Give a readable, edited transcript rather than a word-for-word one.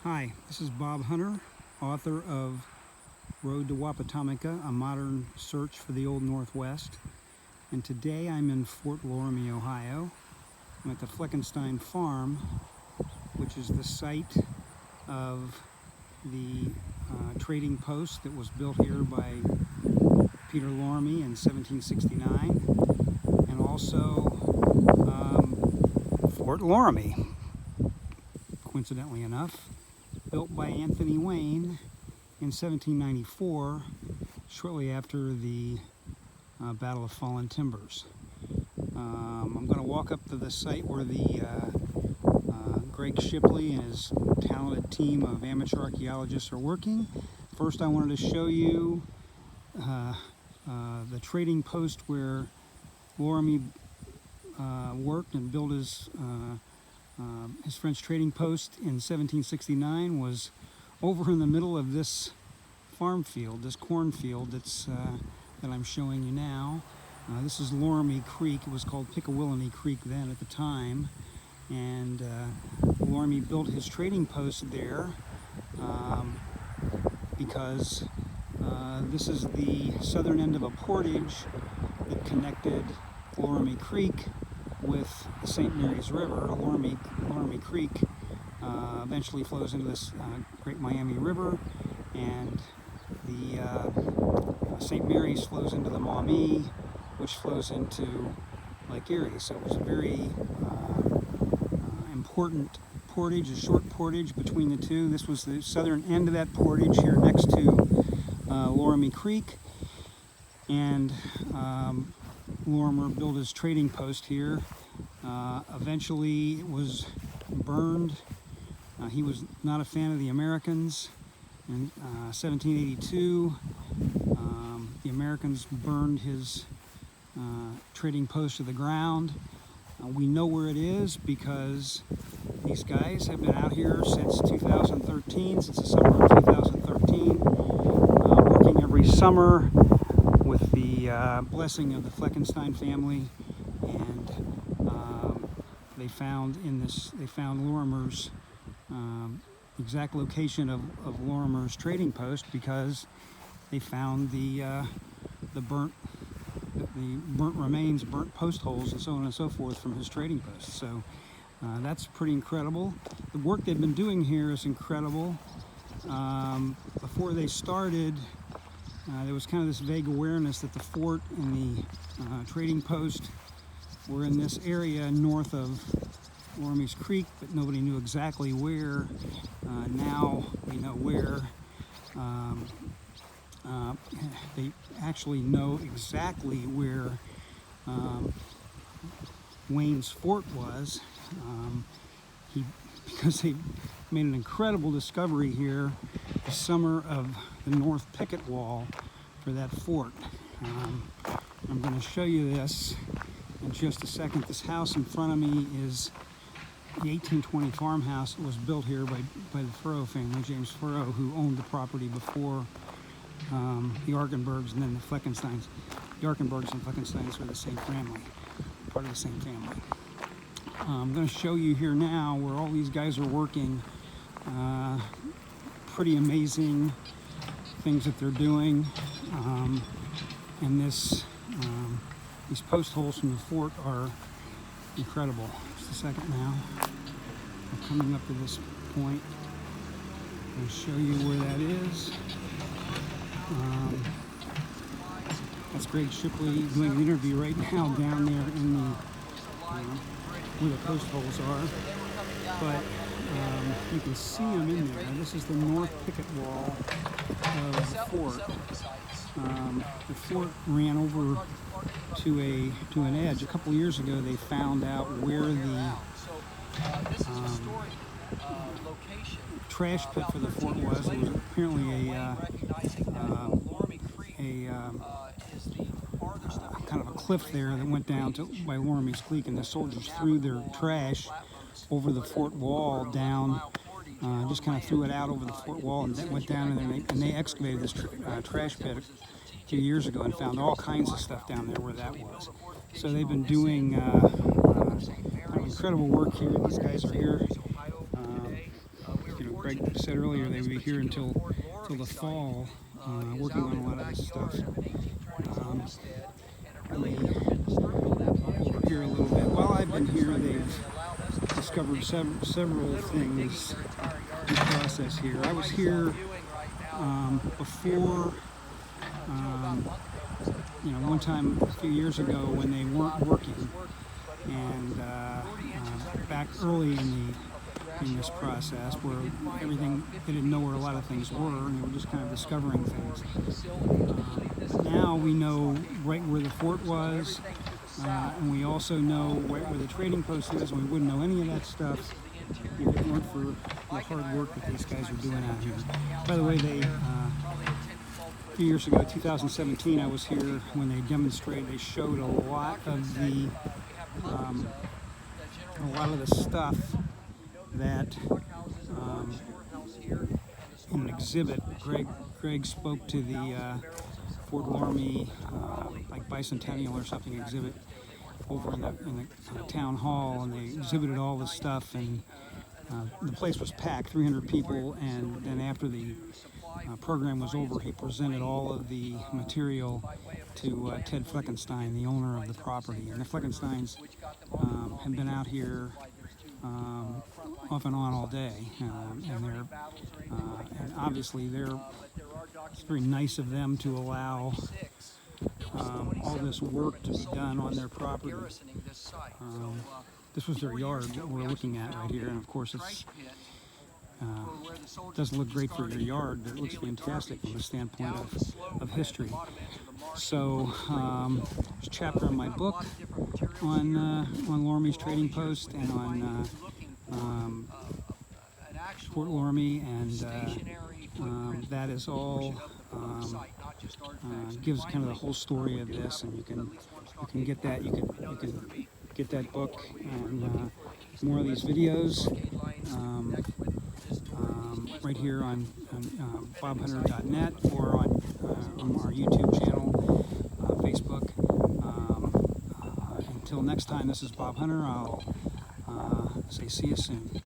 Hi, this is Bob Hunter, author of Road to Wapatomica, a modern search for the Old Northwest. And today I'm in Fort Loramie, Ohio. I'm at the Fleckenstein farm, which is the site of the trading post that was built here by Peter Loramie in 1769, and also Fort Loramie, coincidentally enough, built by Anthony Wayne in 1794, shortly after the Battle of Fallen Timbers. I'm going to walk up to the site where the Greg Shipley and his talented team of amateur archaeologists are working. First, I wanted to show you the trading post where Loramie worked and built his French trading post in 1769 was over in the middle of this farm field, this cornfield that I'm showing you now. This is Loramie Creek. It was called Pickawillany Creek then at the time, and Loramie built his trading post there because this is the southern end of a portage that connected Loramie Creek with the St. Mary's River. Loramie Creek eventually flows into this Great Miami River, and the St. Mary's flows into the Maumee, which flows into Lake Erie. So it was a very important portage, a short portage between the two. This was the southern end of that portage here next to Loramie Creek, and Lorimer built his trading post here. Eventually it was burned. He was not a fan of the Americans. In 1782, the Americans burned his trading post to the ground. We know where it is because these guys have been out here since 2013, since the summer of 2013, working every summer with the blessing of the Fleckenstein family, and they found Lorimer's exact location of Lorimer's trading post, because they found the burnt remains, burnt post holes, and so on and so forth from his trading post. So that's pretty incredible. The work they've been doing here is incredible. Before they started, there was kind of this vague awareness that the fort and the trading post were in this area north of Loramie's Creek, but nobody knew exactly where. Now we know where. They actually know exactly where Wayne's fort was, because they made an incredible discovery here the summer of the North Picket Wall for that fort. I'm going to show you this in just a second. This house in front of me is the 1820 farmhouse that was built here by the Furrow family, James Furrow, who owned the property before the Arkenbergs and then the Fleckensteins. The Arkenbergs and Fleckensteins were the same family, part of the same family. I'm going to show you here now where all these guys are working. Pretty amazing things that they're doing. And these post holes from the fort are incredible. Just a second now. We're coming up to this point. I'm going to show you where that is. That's Greg Shipley doing an interview right now down there in the where the post holes are. But you can see them in there. This is the North Picket Wall of the fort. The fort ran over to an edge. A couple years ago, they found out where the trash pit for the fort was. It was apparently kind of a cliff there that went down to by Loramie's Creek, and the soldiers threw their trash over the fort wall down. Just kind of threw it out over the fort wall, and then went down, and they excavated this trash pit a few years ago and found all kinds of stuff down there where that was. So they've been doing incredible work here. These guys are here Greg said earlier, they would be here until the fall, working on a lot of this stuff. Let me over here a little bit. While I've been here, they've discovered several things in the process here. I was here before, one time a few years ago when they weren't working, and back early in this process, where they didn't know where a lot of things were, and they were just kind of discovering things. Now we know right where the fort was, and we also know right where the trading post is, and we wouldn't know any of that stuff if it weren't for the hard work that these guys are doing out here. By the way, a few years ago, 2017, I was here when they demonstrated. They showed a lot of the stuff that in an exhibit. Greg spoke to the Fort Loramie like bicentennial or something exhibit over in the town hall, and they exhibited all this stuff, and the place was packed, 300 people, and then after the program was over, he presented all of the material to Ted Fleckenstein, the owner of the property. And the Fleckensteins have been out here off and on all day, and obviously it's very nice of them to allow all this work to be done on their property. This was their yard that we're looking at right here, and of course it doesn't look great for your yard, but it looks fantastic from the standpoint of history. So there's a chapter in my book on Loramie's trading post and on Fort Loramie, and that is all gives kind of the whole story of this, and you can get that. You can get that book and more of these videos right here on bobhunter.net or on our YouTube channel, Facebook. Until next time, this is Bob Hunter. I'll say see you soon.